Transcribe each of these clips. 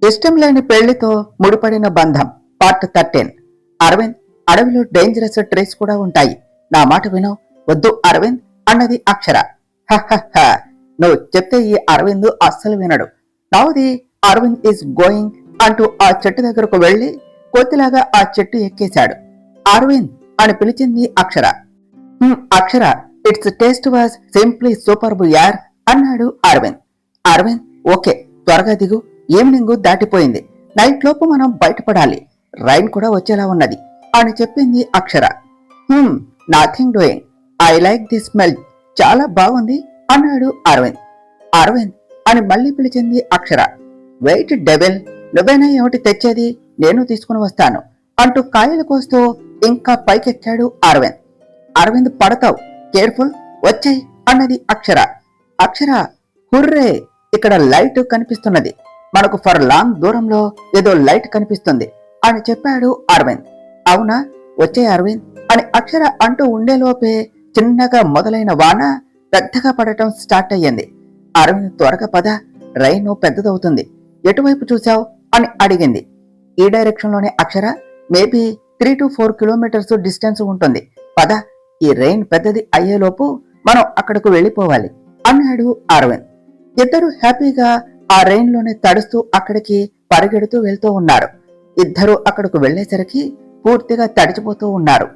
ఇష్టం లేని పెళ్లితో ముడిపడిన బంధం పార్ట్ 13. అరవింద్, అడవిలో డేంజరస్ ట్రీస్ కూడా ఉంటాయి. నా మాట వినో. వద్దు అరవింద్ అన్నది అక్షర. హహ, నువ్వు చెప్తే ఈ అరవింద్ అస్సలు వినడు. Now the Aravind is going అంటూ ఆ చెట్టు దగ్గరకు వెళ్లి కొద్దిలాగా ఆ చెట్టు ఎక్కేశాడు. అరవింద్ అని పిలిచింది Akshara. Akshara, it's taste was simply superb యార్ అన్నాడు అరవింద్. అరవింద్, ఓకే, త్వరగా దిగు, ఈవినింగ్ దాటిపోయింది, నైట్ లోపు మనం బయటపడాలి, రైన్ కూడా వచ్చేలా ఉన్నది అని చెప్పింది Akshara. Nothing doing, I like the smell, చాలా బాగుంది అన్నాడు అరవింద్. అరవింద్ అని మళ్ళీ పిలిచింది అక్షర. వెయిట్ డెవిల్, నువ్వేనా ఏమిటి తెచ్చేది, నేను తీసుకుని వస్తాను అంటూ కాయలు కోస్తూ ఇంకా పైకెక్కాడు అరవింద్. అరవింద్, పడతావు, కేర్ఫుల్, వచ్చాయి అన్నది అక్షర. అక్షర, హుర్రే, ఇక్కడ లైట్ కనిపిస్తున్నది, మనకు ఫర్ లాంగ్ దూరంలో ఏదో లైట్ కనిపిస్తుంది అని చెప్పాడు అరవింద్. అవునా, వచ్చే అరవింద్ అని అక్షర అంటూ ఉండేలోపే చిన్నగా మొదలైన వాన పెద్దగా పడటం స్టార్ట్ అయ్యింది. అరవింద్, త్వరగా పద, రైన్ పెద్దదవుతుంది, ఎటువైపు చూశావు అని అడిగింది. ఈ డైరెక్షన్ లోనే అక్షర, మేబీ 3 to 4 కిలోమీటర్స్ డిస్టెన్స్ ఉంటుంది, పద, ఈ రైన్ పెద్దది అయ్యేలోపు మనం అక్కడకు వెళ్ళిపోవాలి అన్నాడు అరవింద్. ఇద్దరు హ్యాపీగా ఆ రైన్ లోనే తడుస్తూ అక్కడికి పరిగెడుతూ వెళ్తూ ఉన్నారు. ఇద్దరు అక్కడకు వెళ్లేసరికి పూర్తిగా తడిచిపోతూ ఉన్నారు.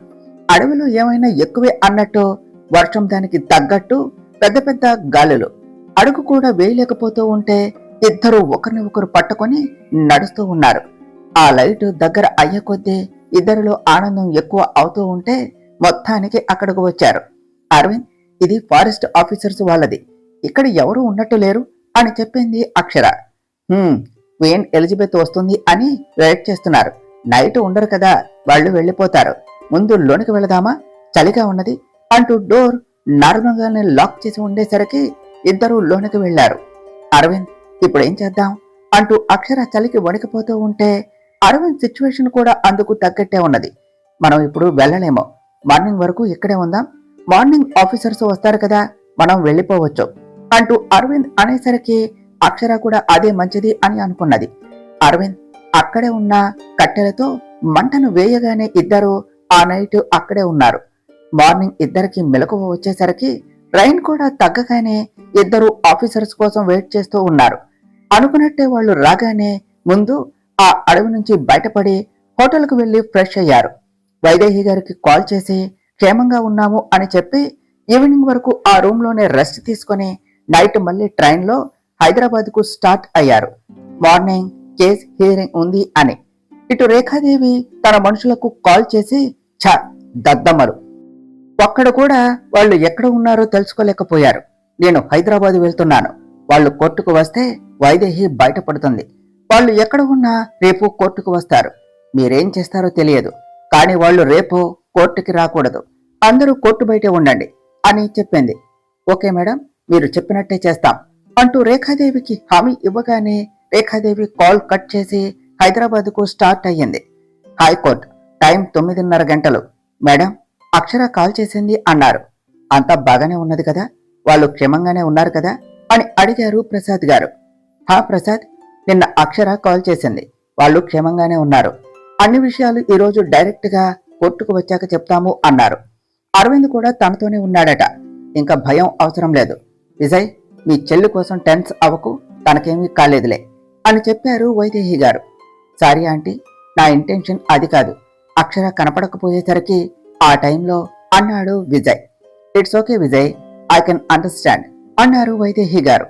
అడవిలో ఏమైనా ఎక్కువే అన్నట్టు వర్షం దానికి తగ్గట్టు పెద్ద పెద్ద గాలులు. అడుగు కూడా వేయలేకపోతూ ఉంటే ఇద్దరు ఒకరిని ఒకరు పట్టుకొని నడుస్తూ ఉన్నారు. ఆ లైట్ దగ్గర అయ్యే కొద్దీ ఇద్దరిలో ఆనందం ఎక్కువ అవుతూ ఉంటే మొత్తానికి అక్కడకు వచ్చారు. అరవింద్, ఇది ఫారెస్ట్ ఆఫీసర్స్ వాళ్ళది, ఇక్కడ ఎవరు ఉన్నట్టు లేరు అని చెప్పింది అక్షర. క్వీన్ ఎలిజబెత్ వస్తుంది అని వెయిట్ చేస్తున్నారు, నైట్ ఉండరు కదా, వాళ్ళు వెళ్ళిపోతారు, ముందు లోనికి వెళదామా, చలిగా ఉన్నది అంటూ డోర్ నార్మల్గానే లాక్ చేసి ఉండేసరికి ఇద్దరు లోనికి వెళ్లారు. అరవింద్, ఇప్పుడేం చేద్దాం అంటూ అక్షర చలికి వణికిపోతూ ఉంటే అరవింద్ సిచ్యువేషన్ కూడా అందుకు తగ్గట్టే ఉన్నది. మనం ఇప్పుడు వెళ్ళలేమో, మార్నింగ్ వరకు ఇక్కడే ఉందాం, మార్నింగ్ ఆఫీసర్స్ వస్తారు కదా, మనం వెళ్ళిపోవచ్చు అంటూ అరవింద్ అనేసరికి అక్షర కూడా అదే మంచిది అని అనుకున్నది. అరవింద్ అక్కడే ఉన్న కట్టెలతో మంటను వేయగానే ఇద్దరు ఆ నైట్ అక్కడే ఉన్నారు. మార్నింగ్ ఇద్దరికి మెలకువ వచ్చేసరికి రైన్ కూడా తగ్గగానే ఇద్దరు ఆఫీసర్స్ కోసం వెయిట్ చేస్తూ ఉన్నారు. అనుకున్నట్టే వాళ్ళు రాగానే ముందు ఆ అడవి నుంచి బయటపడి హోటల్కు వెళ్లి ఫ్రెష్ అయ్యారు. వైదేహి గారికి కాల్ చేసి క్షేమంగా ఉన్నాము అని చెప్పి ఈవినింగ్ వరకు ఆ రూమ్ లోనే రెస్ట్ తీసుకుని నైట్ మళ్ళీ ట్రైన్ లో హైదరాబాద్ కు స్టార్ట్ అయ్యారు. మార్నింగ్ కేస్ హియరింగ్ ఉంది అని. ఇటు రేఖాదేవి తన మనుషులకు కాల్ చేసి, దద్దమ్మలు, ఒక్కడ కూడా వాళ్ళు ఎక్కడ ఉన్నారో తెలుసుకోలేకపోయారు. నేను హైదరాబాద్ వెళ్తున్నాను, వాళ్ళు కోర్టుకు వస్తే వైదేహి బయటపడుతుంది, వాళ్ళు ఎక్కడ ఉన్నా రేపు కోర్టుకు వస్తారు, మీరేం చేస్తారో తెలియదు, కానీ వాళ్ళు రేపు కోర్టుకి రాకూడదు, అందరూ కోర్టు బయటే ఉండండి అని చెప్పింది. ఓకే మేడం, మీరు చెప్పినట్టే చేస్తాం అంటూ రేఖాదేవికి హామీ ఇవ్వగానే రేఖాదేవి కాల్ కట్ చేసి హైదరాబాద్ కు స్టార్ట్ అయ్యింది. హైకోర్టు, టైం 9:30 గంటలు. మేడం, అక్షర కాల్ చేసింది అన్నారు. అంతా బాగానే ఉన్నది కదా, వాళ్ళు క్షేమంగానే ఉన్నారు కదా అని అడిగారు ప్రసాద్ గారు. ప్రసాద్, నిన్న అక్షర కాల్ చేసింది, వాళ్ళు క్షేమంగానే ఉన్నారు, అన్ని విషయాలు ఈరోజు డైరెక్ట్ గా కోర్టుకు వచ్చాక చెప్తాము అన్నారు. అరవింద్ కూడా తనతోనే ఉన్నాడట, ఇంకా భయం అవసరం లేదు, విజయ్ మీ చెల్లి కోసం టెన్స్ అవ్వకు, తనకేమీ కాలేదులే అని చెప్పారు వైదేహి గారు. సారీ ఆంటీ, నా ఇంటెన్షన్ అది కాదు, అక్షర కనపడకపోయేసరికి ఆ టైంలో అన్నాడు Vijay. It's okay Vijay, I can understand అన్నారు వైదేహి గారు.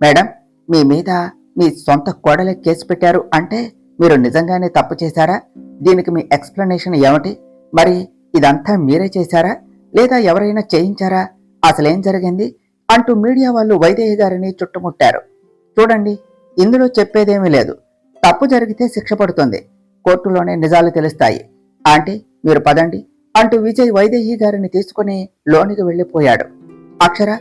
మేడం, మీ మీద మీ సొంత కోడలే కేసు పెట్టారు అంటే మీరు నిజంగానే తప్పు చేశారా, దీనికి మీ ఎక్స్ప్లెనేషన్ ఏమిటి, మరి ఇదంతా మీరే చేశారా లేదా ఎవరైనా చేయించారా, అసలేం జరిగింది అంటూ మీడియా వాళ్ళు వైదేహి గారిని చుట్టుముట్టారు. చూడండి, ఇందులో చెప్పేదేమీ లేదు, తప్పు జరిగితే శిక్ష పడుతుంది, కోర్టులోనే నిజాలు తెలుస్తాయి, ఆంటీ మీరు పదండి అంటూ విజయ్ వైదేహి గారిని తీసుకుని లోనికి వెళ్లిపోయాడు. అక్షర,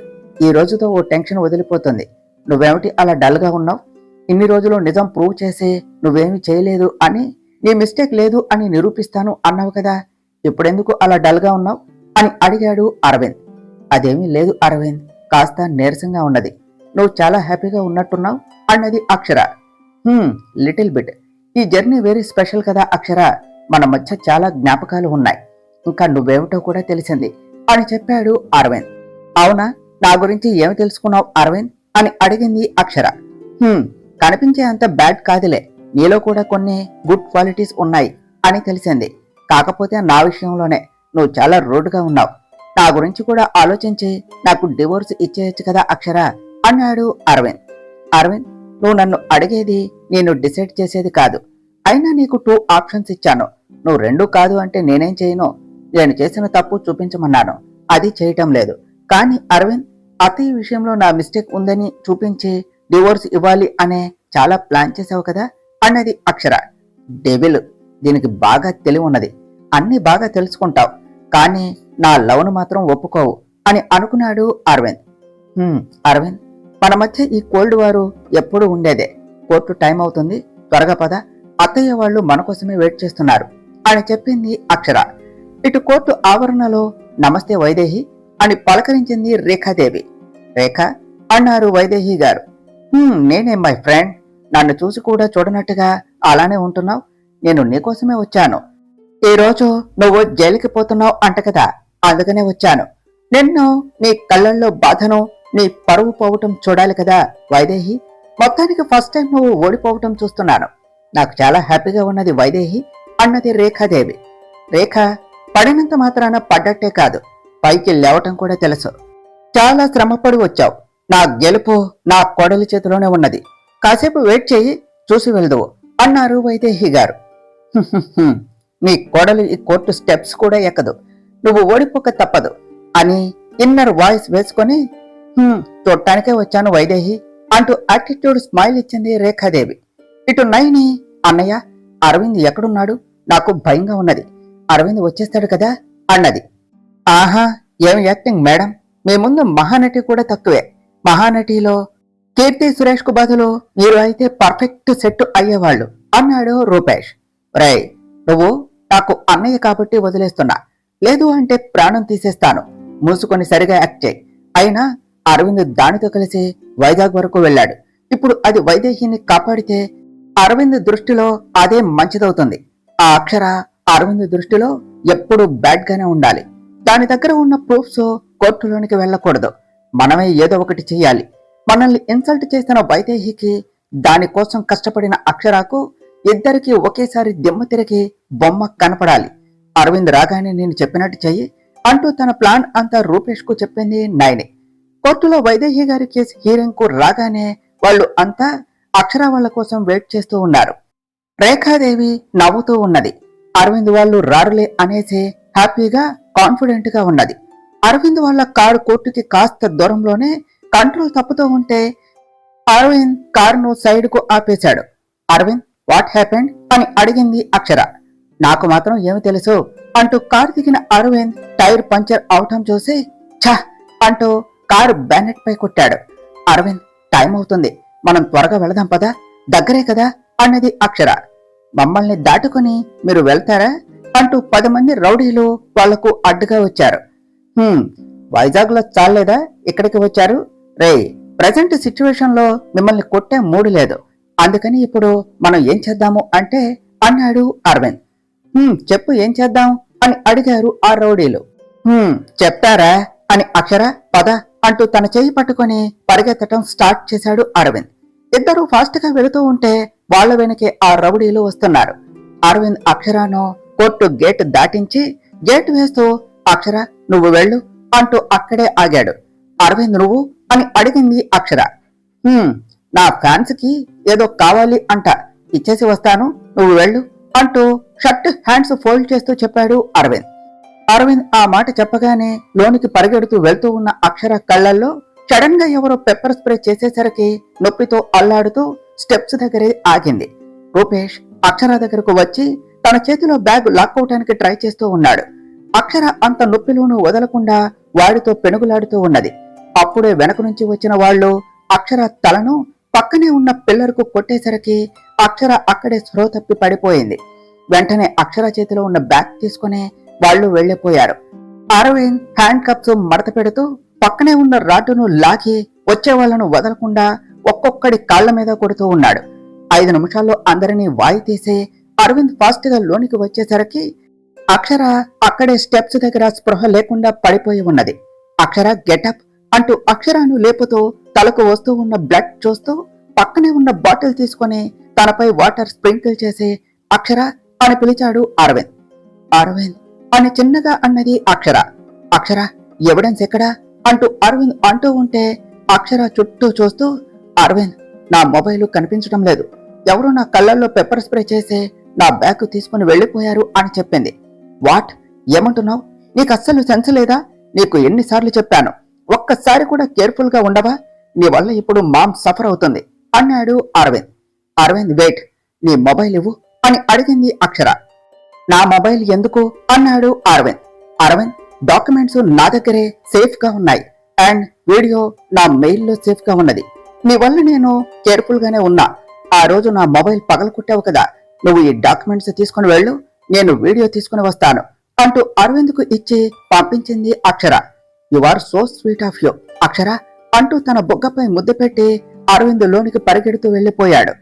ఈ రోజుతో ఓ టెన్షన్ వదిలిపోతుంది, నువ్వేమిటి అలా డల్ గా ఉన్నావు, ఇన్ని రోజులు నిజం ప్రూవ్ చేసి నువ్వేమీ చేయలేదు అని, నీ మిస్టేక్ లేదు అని నిరూపిస్తాను అన్నావు కదా, ఇప్పుడెందుకు అలా డల్ గా ఉన్నావు అని అడిగాడు అరవింద్. అదేమీ లేదు అరవింద్, కాస్త నీరసంగా ఉన్నది, నువ్వు చాలా హ్యాపీగా ఉన్నట్టున్నావు అన్నది అక్షర. Little bit. ఈ జర్నీ వెరీ స్పెషల్ కదా అక్షర. మన మధ్య చాలా జ్ఞాపకాలు ఉన్నాయి. ఇంకా నువ్వేమిటో కూడా తెలిసింది అని చెప్పాడు అరవింద్. అవునా, నా గురించి ఏమి తెలుసుకున్నావు అరవింద్ అని అడిగింది అక్షర. కనిపించే అంత బ్యాడ్ కాదులే, నీలో కూడా కొన్ని గుడ్ క్వాలిటీస్ ఉన్నాయి అని తెలిసింది. కాకపోతే నా విషయంలోనే నువ్వు చాలా రూడ్గా ఉన్నావు. నా గురించి కూడా ఆలోచించి నాకు డివోర్స్ ఇచ్చేయచ్చు కదా అక్షర అన్నాడు అరవింద్. అరవింద్, నువ్వు నన్ను అడిగేది నేను డిసైడ్ చేసేది కాదు. అయినా నీకు 2 ఆప్షన్స్ ఇచ్చాను. నువ్వు 2 కాదు అంటే నేనేం చేయను. నేను చేసిన తప్పు చూపించమన్నాను, అది చేయటం లేదు. కానీ అరవింద్, అతయ్య విషయంలో నా మిస్టేక్ ఉందని చూపించి డివోర్స్ ఇవ్వాలి అనే చాలా ప్లాన్ చేసావు కదా అన్నది అక్షర. డెవిల్, దీనికి బాగా తెలివి ఉన్నది. అన్నీ బాగా తెలుసుకుంటావు, కానీ నా లవ్ను మాత్రం ఒప్పుకోవు అని అనుకున్నాడు అరవింద్. అరవింద్, మన మధ్య ఈ కోల్డ్ వారు ఎప్పుడూ ఉండేదే. కోర్టు టైం అవుతుంది, త్వరగా పద, అత్తయ్య వాళ్ళు మన కోసమే వెయిట్ చేస్తున్నారు అని చెప్పింది అక్షర. ఇటు కోర్టు ఆవరణలో నమస్తే వైదేహి అని పలకరించింది రేఖాదేవి. రేఖ అన్నారు వైదేహి గారు. నేనే మై ఫ్రెండ్, నన్ను చూసి కూడా చూడనట్టుగా అలానే ఉంటున్నావు. నేను నీకోసమే వచ్చాను. ఈ రోజు నువ్వు జైలుకి పోతున్నావు అంట కదా, అందుకనే వచ్చాను. నిన్ను, నీ కళ్ళల్లో బాధను, నీ పరువు పోవటం చూడాలి కదా వైదేహి. మొత్తానికి ఫస్ట్ టైం నువ్వు ఓడిపోవటం చూస్తున్నాను. నాకు చాలా హ్యాపీగా ఉన్నది వైదేహి అన్నది రేఖాదేవి. రేఖ, పడినంత మాత్రాన పడ్డట్టే కాదు, పైకి లేవటం కూడా తెలుసు. చాలా శ్రమపడి వచ్చావు. నా గెలుపు నా కోడలి చేతిలోనే ఉన్నది. కాసేపు వెయిట్ చేయి, చూసి వెళ్దువు అన్నారు వైదేహి గారు. నీ కోడలు ఈ కోర్టు స్టెప్స్ కూడా ఎక్కదు, నువ్వు ఓడిపోక తప్పదు అని ఇన్నర్ వాయిస్ వేసుకొని చూడటానికే వచ్చాను వైదేహి అంటూ యాటిట్యూడ్ స్మైల్ ఇచ్చింది రేఖాదేవి. ఇటు నైని, అన్నయ్య, అరవింద్ ఎక్కడున్నాడు? నాకు భయంగా ఉన్నది. అరవింద్ వచ్చేస్తాడు కదా అన్నది. ఆహా, ఏం యాక్టింగ్ మేడం, మీ ముందు మహానటి కూడా తక్కువే. మహానటిలో కీర్తి సురేష్ కు బదులు మీరు అయితే పర్ఫెక్ట్ సెట్ అయ్యేవాళ్ళు అన్నాడు రూపేష్. రై, నువ్వు నాకు అన్నయ్య కాబట్టి వదిలేస్తున్నా, లేదు అంటే ప్రాణం తీసేస్తాను. మూసుకొని సరిగా యాక్ట్ చేయి. అయినా అరవింద్ దానితో కలిసి వైజాగ్ వరకు వెళ్ళాడు. ఇప్పుడు అది వైదేహిని కాపాడితే అరవింద్ దృష్టిలో అదే మంచిదవుతుంది. ఆ అక్షర అరవింద్ దృష్టిలో ఎప్పుడూ బ్యాడ్ గానే ఉండాలి. దాని దగ్గర ఉన్న ప్రూఫ్స్ కోర్టులోనికి వెళ్ళకూడదు. మనమే ఏదో ఒకటి చెయ్యాలి. మనల్ని ఇన్సల్ట్ చేసిన వైదేహికి, దానికోసం కష్టపడిన అక్షరాకు ఇద్దరికి ఒకేసారి దిమ్మ తిరిగి బొమ్మ కనపడాలి. అరవింద్ రాగానే నేను చెప్పినట్టు చెయ్యి అంటూ తన ప్లాన్ అంతా రూపేష్ కు చెప్పింది నైని. కోర్టులో వైదేహి గారి కేసు హీరింగ్ కు రాగానే వాళ్ళు అంతా అక్షర వాళ్ళ కోసం వెయిట్ చేస్తూ ఉన్నారు. రేఖాదేవి నవ్వుతూ ఉన్నది. అరవింద్ వాళ్ళు రారులే అనేసి హ్యాపీగా కాన్ఫిడెంట్ గా ఉన్నది. అరవింద్ వాళ్ళ కారు కోర్టుకి కాస్త దూరంలోనే కంట్రోల్ తప్పుతూ ఉంటే అరవింద్ కారును సైడ్ కు ఆపేశాడు. అరవింద్, వాట్ హ్యాపెండ్ అని అడిగింది అక్షర. నాకు మాత్రం ఏమి తెలుసు అంటూ కారు దిగిన అరవింద్ టైర్ పంచర్ అవటం చూసి ఛ అంటూ కారు బ్యానెట్ పై కొట్టాడు. అరవింద్, టైం అవుతుంది, మనం త్వరగా వెళదాం పదా, దగ్గరే కదా అన్నది అక్షర. మమ్మల్ని దాటుకుని మీరు వెళ్తారా అంటూ 10 మంది రౌడీలు వాళ్లకు అడ్డుగా వచ్చారు. వైజాగ్ లో చాలేదా ఇక్కడికి వచ్చారు? రే, ప్రజెంట్ సిచ్యువేషన్ లో మిమ్మల్ని కొట్టే మూడు లేదు. అందుకని ఇప్పుడు మనం ఏం చేద్దాము అంటే అన్నాడు అరవింద్. చెప్పు, ఏం చేద్దాం అని అడిగారు ఆ రౌడీలు. చెప్తారా అని అక్షర పద అంటూ తన చేయి పట్టుకుని పరిగెత్తటం స్టార్ట్ చేశాడు అరవింద్. ఇద్దరు ఫాస్ట్ గా వెళుతూ ఉంటే వాళ్ల వెనకే ఆ రౌడీలు వస్తున్నారు. అరవింద్ అక్షరాను కోర్టు గేట్ దాటించి గేట్ వేస్తూ అక్షర నువ్వు వెళ్ళు అంటూ అక్కడే ఆగాడు. అరవింద్, నువ్వు అని అడిగింది అక్షర. నా ఫ్యాన్స్ కి ఏదో కావాలి అంట, ఇచ్చేసి వస్తాను, నువ్వు వెళ్ళు అంటూ షర్ట్ హ్యాండ్స్ ఫోల్డ్ చేస్తూ చెప్పాడు అరవింద్. అరవింద్ ఆ మాట చెప్పగానే లోనికి పరిగెడుతూ వెళ్తూ ఉన్న అక్షర కళ్లల్లో సడన్ గా ఎవరో పెప్పర్ స్ప్రే చేసేసరికి నొప్పితో అల్లాడుతూ స్టెప్స్ దగ్గరే ఆగింది. రూపేష్ అక్షర దగ్గరకు వచ్చి తన చేతిలో బ్యాగ్ లాక్కోవటానికి ట్రై చేస్తూ ఉన్నాడు. అక్షర అంత నొప్పిలోనూ వదలకుండా వాడితో పెనుగులాడుతూ ఉన్నది. అప్పుడే వెనక నుంచి వచ్చిన వాళ్ళు అక్షర తలను పక్కనే ఉన్న పిల్లర్కు కొట్టేసరికి అక్షర అక్కడే స్పృహ తప్పి పడిపోయింది. వెంటనే అక్షర చేతిలో ఉన్న బ్యాగ్ తీసుకుని వాళ్ళు వెళ్లిపోయారు. అరవింద్ హ్యాండ్ కప్స్ మడత పెడుతూ పక్కనే ఉన్న రాడ్డును లాగి వచ్చే వాళ్లను వదలకుండా ఒక్కొక్కడి కాళ్ల మీద కొడుతూ ఉన్నాడు. 5 నిమిషాల్లో అందరినీ వాయి తీసి అరవింద్ ఫాస్ట్ గా లోనికి వచ్చేసరికి అక్షర అక్కడే స్టెప్స్ దగ్గర స్పృహ లేకుండా పడిపోయి ఉన్నది. అక్షర గెటప్ అంటూ అక్షరాను లేపుతూ తలకు వస్తూ ఉన్న బ్లడ్ చూస్తూ పక్కనే ఉన్న బాటిల్ తీసుకుని తనపై వాటర్ స్ప్రింకిల్ చేసి అక్షర అని పిలిచాడు అరవింద్. అరవింద్ అని చిన్నగా అన్నది అక్షర. అక్షర ఎవిడెన్స్ ఎక్కడా అంటూ అరవింద్ అంటూ ఉంటే అక్షర చుట్టూ చూస్తూ, అరవింద్ నా మొబైల్ కనిపించడం లేదు, ఎవరో నా కళ్ళల్లో పెప్పర్ స్ప్రే చేసి నా బ్యాగ్ తీసుకుని వెళ్లిపోయారు అని చెప్పింది. వాట్, ఏమంటున్నావు? నీకు అస్సలు సెన్స్ లేదా? నీకు ఎన్నిసార్లు చెప్పాను, ఒక్కసారి కూడా కేర్ఫుల్ గా ఉండవా? నీ వల్ల ఇప్పుడు మామ్ సఫర్ అవుతుంది అన్నాడు అరవింద్. అరవింద్ వెయిట్, నీ మొబైల్ ఇవ్వు అని అడిగింది అక్షర. నా మొబైల్ ఎందుకు అన్నాడు అరవింద్. అరవింద్ డాక్యుమెంట్స్ నా దగ్గరే సేఫ్ గా ఉన్నాయి అండ్ వీడియో నా మెయిల్లో సేఫ్ గా ఉన్నది. నీ వల్ల నేను కేర్ఫుల్ గానే ఉన్నా. ఆ రోజు నా మొబైల్ పగలకొట్టావు కదా, నువ్వు ఈ డాక్యుమెంట్స్ తీసుకుని వెళ్ళు, నేను వీడియో తీసుకుని వస్తాను అంటూ అరవింద్ కు ఇచ్చి పంపించింది Akshara. You are so sweet of you Akshara అంటూ తన బొగ్గపై ముద్దు పెట్టి అరవింద్ లోనికి పరిగెడుతూ వెళ్లిపోయాడు.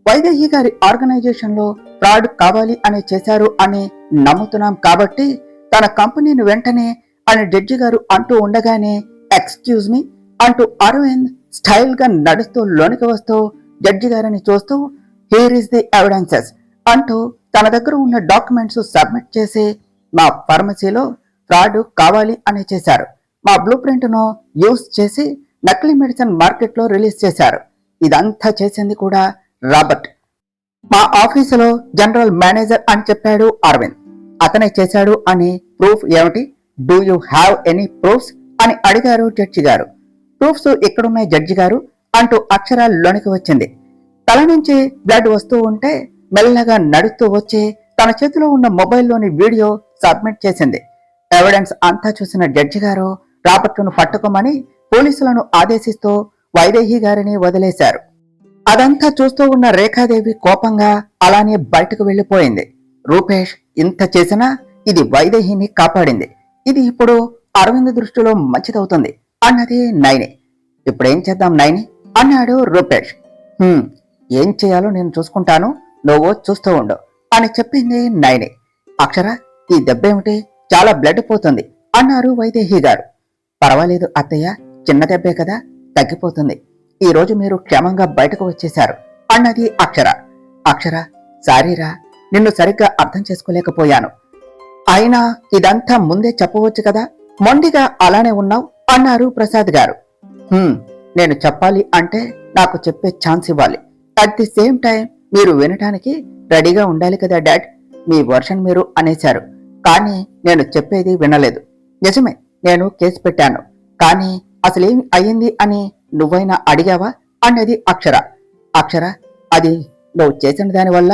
వైదేహి గారి ఆర్గనైజేషన్ లో ఫ్రాడ్ కావాలి అని చేశారు అని నమ్ముతున్నాం కాబట్టి తన కంపెనీని వెంటనే అని జడ్జి గారు అంటూ ఉండగానే ఎక్స్క్యూజ్ మీ అంటూ అరవింద్ స్టైల్ గా నడుస్తూ లోనికి వస్తూ జడ్జి గారిని చూస్తూ హియర్ ఇస్ ది ఎవిడెన్సెస్ అంటూ తన దగ్గర ఉన్న డాక్యుమెంట్స్ సబ్మిట్ చేసి మా ఫార్మసీలో ఫ్రాడ్ కావాలి అని చేశారు, మా బ్లూ ప్రింట్ ను యూజ్ చేసి నకిలీ మెడిసిన్ మార్కెట్ లో రిలీజ్ చేశారు. ఇదంతా చేసింది కూడా రాబర్ట్, మా ఆఫీసులో జనరల్ మేనేజర్ అని చెప్పాడు అరవింద్. అతనే చేశాడు అని ప్రూఫ్ ఏమిటి? Do you have any proofs అని అడిగారు జడ్జి గారు. ప్రూఫ్స్ ఎక్కడున్నాయి జడ్జి గారు అంటూ అక్షరాల్లోనికి వచ్చింది. తల నుంచి బ్లడ్ వస్తూ ఉంటే మెల్లగా నడుస్తూ వచ్చి తన చేతిలో ఉన్న మొబైల్లోని వీడియో సబ్మిట్ చేసింది. ఎవిడెన్స్ అంతా చూసిన జడ్జి గారు రాబర్ట్ను పట్టుకోమని పోలీసులను ఆదేశిస్తూ వైదేహి గారిని వదిలేశారు. అదంతా చూస్తూ ఉన్న రేఖాదేవి కోపంగా అలానే బయటకు వెళ్లిపోయింది. రూపేష్ ఇంత చేసినా ఇది వైదేహిని కాపాడింది, ఇది ఇప్పుడు అరవింద్ దృష్టిలో మంచిదవుతుంది అన్నది నైని. ఇప్పుడేం చేద్దాం నైని అన్నాడు రూపేష్. ఏం చేయాలో నేను చూసుకుంటాను, నువ్వు చూస్తూ ఉండు అని చెప్పింది నైని. అక్షర ఈ దెబ్బేమిటి, చాలా బ్లడ్ పోతుంది అన్నారు వైదేహి గారు. పర్వాలేదు అత్తయ్య, చిన్న దెబ్బే కదా, తగ్గిపోతుంది. ఈ రోజు మీరు క్షేమంగా బయటకు వచ్చేశారు అన్నది అక్షర. అక్షర సారీరా, నిన్ను సరిగ్గా అర్థం చేసుకోలేకపోయాను, అయినా ఇదంతా ముందే చెప్పవచ్చు కదా, మొండిగా అలానే ఉన్నావు అన్నారు ప్రసాద్ గారు. నేను చెప్పాలి అంటే నాకు చెప్పే ఛాన్స్ ఇవ్వాలి, అట్ ది సేమ్ టైం మీరు వినటానికి రెడీగా ఉండాలి కదా డాడ్. మీ వర్షన్ మీరు అనేశారు, కానీ నేను చెప్పేది వినలేదు. నిజమే, నేను కేసు పెట్టాను, కానీ అసలేం అయ్యింది అని నువ్వైనా అడిగావా అన్నది అక్షర. అక్షర అది నువ్వు చేసిన దానివల్ల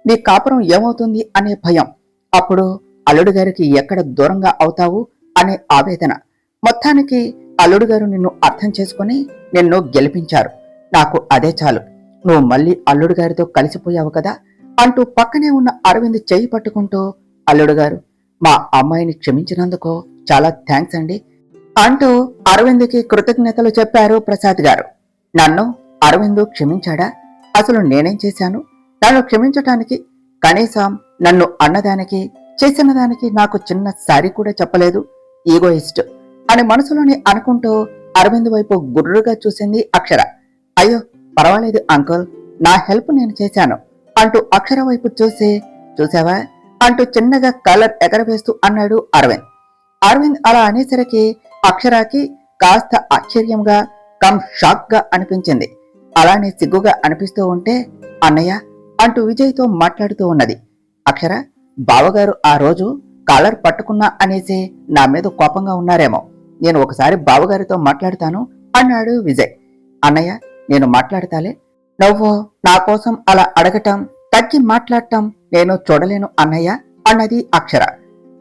నీ కాపురం ఏమవుతుంది అనే భయం, అప్పుడు అల్లుడు గారికి ఎక్కడ దూరంగా అవుతావు అనే ఆవేదన. మొత్తానికి అల్లుడు గారు నిన్ను అర్థం చేసుకుని నిన్ను గెలిపించారు, నాకు అదే చాలు. నువ్వు మళ్ళీ అల్లుడు గారితో కలిసిపోయావు కదా అంటూ పక్కనే ఉన్న అరవింద్ చెయ్యి పట్టుకుంటూ, అల్లుడు గారు మా అమ్మాయిని క్షమించినందుకు చాలా థ్యాంక్స్ అండి అంటూ అరవింద్కి కృతజ్ఞతలు చెప్పారు ప్రసాద్ గారు. నన్ను అరవింద్ క్షమించాడా? అసలు నేనేం చేశాను నన్ను క్షమించటానికి? కనీసం నన్ను అన్నదానికి చేసిన దానికి నాకు చిన్న సారీ కూడా చెప్పలేదు, ఈగోయిస్ట్ అని మనసులోనే అనుకుంటూ అరవింద్ వైపు గుర్రుగా చూసింది అక్షర. అయ్యో పర్వాలేదు అంకుల్, నా హెల్ప్ నేను చేశాను అంటూ అక్షర వైపు చూసి, చూసావా అంటూ చిన్నగా కలర్ ఎగరవేస్తూ అన్నాడు అరవింద్. అరవింద్ అలా అనేసరికి అక్షరాకి కాస్త ఆశ్చర్యంగా కమ్ షాక్ గా అనిపించింది. అలానే సిగ్గుగా అనిపిస్తూ ఉంటే అన్నయ్య అంటూ విజయ్తో మాట్లాడుతూ ఉన్నది. అక్షర బావగారు ఆ రోజు కాలర్ పట్టుకున్నా అనేసి నా మీద కోపంగా ఉన్నారేమో, నేను ఒకసారి బావగారితో మాట్లాడతాను అన్నాడు విజయ్. అన్నయ్య నేను మాట్లాడతాలే, నువ్వు నా కోసం అలా అడగటం తగ్గి మాట్లాడటం నేను చూడలేను అన్నయ్య అన్నది అక్షర.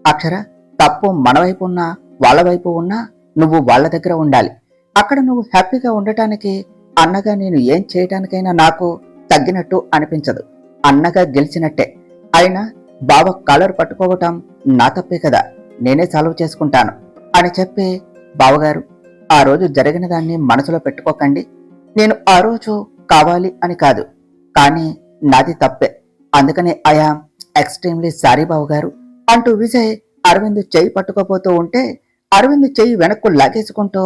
అక్షర తప్పు మన వైపు ఉన్నా వాళ్ళ వైపు ఉన్నా నువ్వు వాళ్ళ దగ్గర ఉండాలి, అక్కడ నువ్వు హ్యాపీగా ఉండటానికి అన్నగా నేను ఏం చేయటానికైనా నాకు తగ్గినట్టు అనిపించదు, అన్నగా గెలిచినట్టే. అయినా బావ కాలర్ పట్టుకోవటం నా తప్పే కదా, నేనే సాల్వ్ చేసుకుంటాను అని చెప్పి, బావగారు ఆ రోజు జరిగిన దాన్ని మనసులో పెట్టుకోకండి, నేను ఆ రోజు కావాలి అని కాదు, కానీ నాది తప్పే. అందుకని ఐఆమ్ ఎక్స్ట్రీమ్లీ సారీ బావగారు అంటూ విజయ్ అరవింద్ చెయ్యి పట్టుకోపోతూ ఉంటే అరవింద్ చెయ్యి వెనక్కు లాగేసుకుంటూ,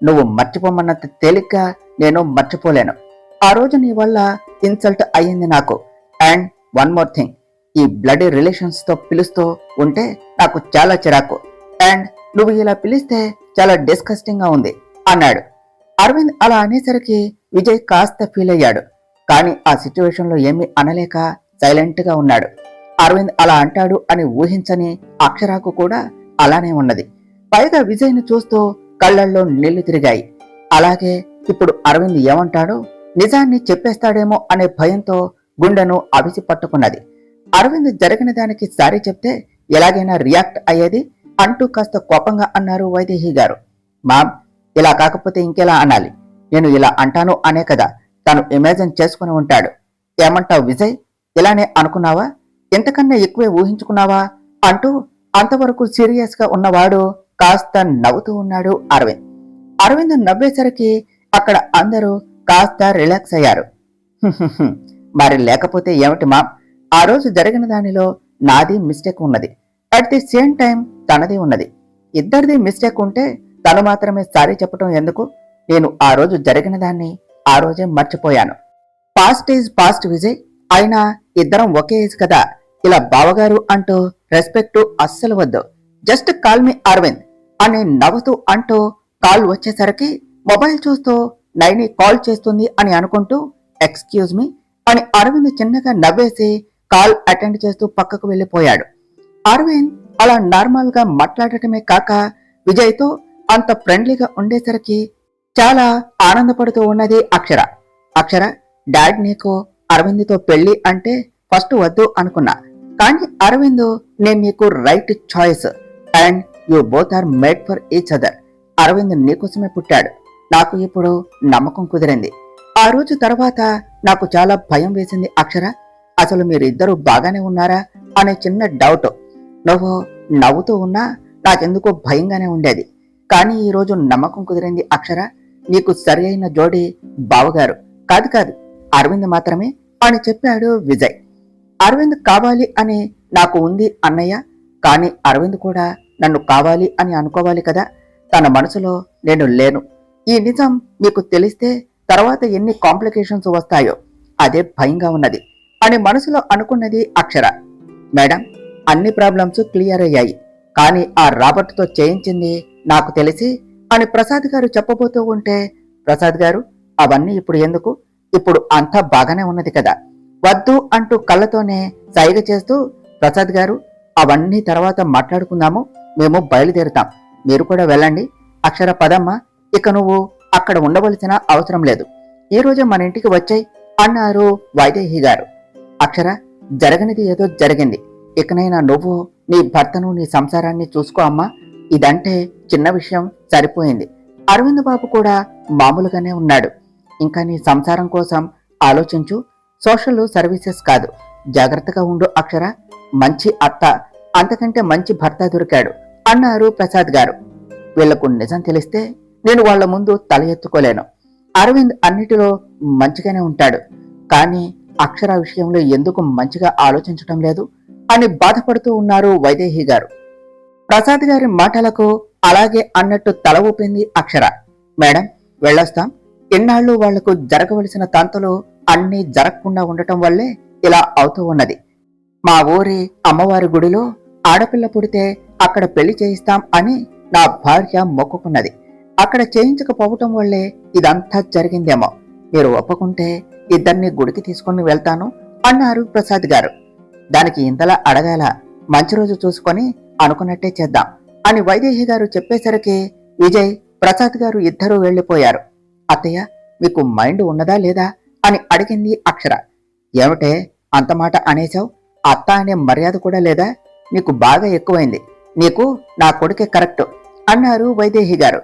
నువ్వు మర్చిపోమన్నంత తేలిగ్గా నేను మర్చిపోలేను. ఆ రోజు నీ వల్ల ఇన్సల్ట్ అయ్యింది నాకు. అండ్ వన్ మోర్ థింగ్, ఈ బ్లడ్ రిలేషన్స్ తో పిలుస్తూ ఉంటే నాకు చాలా చిరాకు. అండ్ నువ్వు ఇలా పిలిస్తే చాలా డిస్కస్టింగ్ గా ఉంది అన్నాడు. అరవింద్ అలా అనేసరికి విజయ్ కాస్త ఫీల్ అయ్యాడు. కానీ ఆ సిచ్యువేషన్ లో ఏమీ అనలేక సైలెంట్ గా ఉన్నాడు. అరవింద్ అలా అంటాడు అని ఊహించని అక్షరాకు కూడా అలానే ఉన్నది. పైగా విజయ్ ను చూస్తూ కళ్ళల్లో నీళ్లు తిరిగాయి. అలాగే ఇప్పుడు అరవింద్ ఏమంటాడో, నిజాన్ని చెప్పేస్తాడేమో అనే భయంతో గుండెను అవిసి పట్టుకున్నది. అరవింద్ జరిగిన దానికి సారీ చెప్తే ఎలాగైనా రియాక్ట్ అయ్యేది అంటూ కాస్త కోపంగా అన్నారు వైదేహి గారు. మామ్, ఇలా కాకపోతే ఇంకెలా అనాలి? నేను ఇలా అంటాను అనే కదా తను ఇమాజిన్ చేసుకుని ఉంటాడు. ఏమంటావు విజయ్? ఇలానే అనుకున్నావా? ఎంతకన్నా ఎక్కువే ఊహించుకున్నావా అంటూ అంతవరకు సీరియస్ గా ఉన్నవాడు కాస్త నవ్వుతూ ఉన్నాడు అరవింద్. అరవింద్ నవ్వేసరికి అక్కడ అందరూ కాస్త రిలాక్స్ అయ్యారు. మరి లేకపోతే ఏమిటి మామ్, ఆ రోజు జరిగిన దానిలో నాది మిస్టేక్ ఉన్నది, అట్ ది సేమ్ టైం తనది ఉన్నది. ఇద్దరిది మిస్టేక్ ఉంటే తను మాత్రమే సారీ చెప్పటం ఎందుకు? నేను ఆ రోజు జరిగిన దాన్ని ఆ రోజే మర్చిపోయాను. Past is past Vijay. అయినా ఇద్దరం ఒకే ఏజ్ కదా, ఇలా బావగారు అంటూ రెస్పెక్ట్ అస్సలు వద్దు. జస్ట్ కాల్ మీ అరవింద్ అని నవ్వుతూ అంటూ కాల్ వచ్చేసరికి మొబైల్ చూస్తూ నైని కాల్ చేస్తుంది అని అనుకుంటూ ఎక్స్క్యూజ్ మీ అని అరవింద్ చిన్నగా నవ్వేసి కాల్ అటెండ్ చేస్తూ పక్కకు వెళ్లిపోయాడు. అరవింద్ అలా నార్మల్ గా మాట్లాడటమే కాక విజయ్తో అంత ఫ్రెండ్లీగా ఉండేసరికి చాలా ఆనందపడుతూ ఉన్నది అక్షర. అక్షర, డాడ్ నీకు అరవింద్తో పెళ్లి అంటే ఫస్ట్ వద్దు అనుకున్నా, కానీ అరవింద్ నేను నీకు right choice and you both are made for each other. Aravind నీకోసమే పుట్టాడు. నాకు ఇప్పుడు నమ్మకం కుదిరింది. ఆ రోజు తర్వాత నాకు చాలా భయం వేసింది అక్షర. అసలు మీరిద్దరూ బాగానే ఉన్నారా అనే చిన్న డౌట్. నువ్వు నవ్వుతూ ఉన్నా నాకెందుకో భయంగానే ఉండేది. కానీ ఈ రోజు నమ్మకం కుదిరింది అక్షర. నీకు సరి అయిన జోడి బావగారు కాదు కాదు అరవింద్ మాత్రమే అని చెప్పాడు విజయ్. అరవింద్ కావాలి అని నాకు ఉంది అన్నయ్య, కానీ అరవింద్ కూడా నన్ను కావాలి అని అనుకోవాలి కదా. తన మనసులో నేను లేను. ఈ నిజం మీకు తెలిస్తే తర్వాత ఎన్ని కాంప్లికేషన్స్ వస్తాయో అదే భయంగా ఉన్నది అని మనసులో అనుకున్నది అక్షర. మేడం, అన్ని ప్రాబ్లమ్స్ క్లియర్ అయ్యాయి, కానీ ఆ రాబర్ట్తో చేయించింది నాకు తెలిసి అని ప్రసాద్ గారు చెప్పబోతూ ఉంటే, ప్రసాద్ గారు అవన్నీ ఇప్పుడు ఎందుకు, ఇప్పుడు అంతా బాగానే ఉన్నది కదా, వద్దు అంటూ కళ్ళతోనే సైగ చేస్తూ, ప్రసాద్ గారు అవన్నీ తర్వాత మాట్లాడుకుందాము, మేము బయలుదేరుతాం, మీరు కూడా వెళ్ళండి. అక్షర పదమ్మ, ఇక నువ్వు అక్కడ ఉండవలసిన అవసరం లేదు, ఈ రోజే మన ఇంటికి వచ్చాయి అన్నారు వైదేహి గారు. అక్షర, జరగనిది ఏదో జరిగింది, ఇకనైనా నువ్వు నీ భర్తను నీ సంసారాన్ని చూసుకో అమ్మా, ఇదంటే చిన్న విషయం సరిపోయింది. అరవింద్ బాబు కూడా మామూలుగానే ఉన్నాడు, ఇంకా నీ సంసారం కోసం ఆలోచించు, సోషల్ సర్వీసెస్ కాదు, జాగ్రత్తగా ఉండు అక్షర, మంచి అత్త అంతకంటే మంచి భర్త దొరికాడు అన్నారు ప్రసాద్ గారు. వీళ్లకు నిజం తెలిస్తే నేను వాళ్ల ముందు తల ఎత్తుకోలేను. అరవింద్ అన్నిటిలో మంచిగానే ఉంటాడు, కానీ అక్షర విషయంలో ఎందుకు మంచిగా ఆలోచించటం లేదు అని బాధపడుతూ ఉన్నారు వైదేహి గారు. ప్రసాద్ గారి మాటలకు అలాగే అన్నట్టు తల ఊపింది అక్షర. మేడం, వెళ్ళొస్తాం, ఇన్నాళ్ళు వాళ్లకు జరగవలసిన తంతులు అన్నీ జరగకుండా ఉండటం వల్లే ఇలా అవుతూ ఉన్నది. మా ఊరి అమ్మవారి గుడిలో ఆడపిల్ల పుడితే అక్కడ పెళ్లి చేయిస్తాం అని నా భార్య మొక్కుకున్నది, అక్కడ చేయించకపోవటం వల్లే ఇదంతా జరిగిందేమో, మీరు ఒప్పుకుంటే ఇద్దరిని గుడికి తీసుకుని వెళ్తాను అన్నారు ప్రసాద్ గారు. దానికి ఇంతలా అడగాల, మంచి రోజు చూసుకొని అనుకున్నట్టే చేద్దాం అని వైదేహి గారు చెప్పేసరికి విజయ్, ప్రసాద్ గారు ఇద్దరూ వెళ్లిపోయారు. అత్తయ్య, మీకు మైండ్ ఉన్నదా లేదా అని అడిగింది అక్షర. ఏమిటే అంత మాట అనేశావు, అత్త అనే మర్యాద కూడా లేదా, నీకు బాగా ఎక్కువైంది, నీకు నా కొడుకే కరెక్ట్ అన్నారు వైదేహి గారు.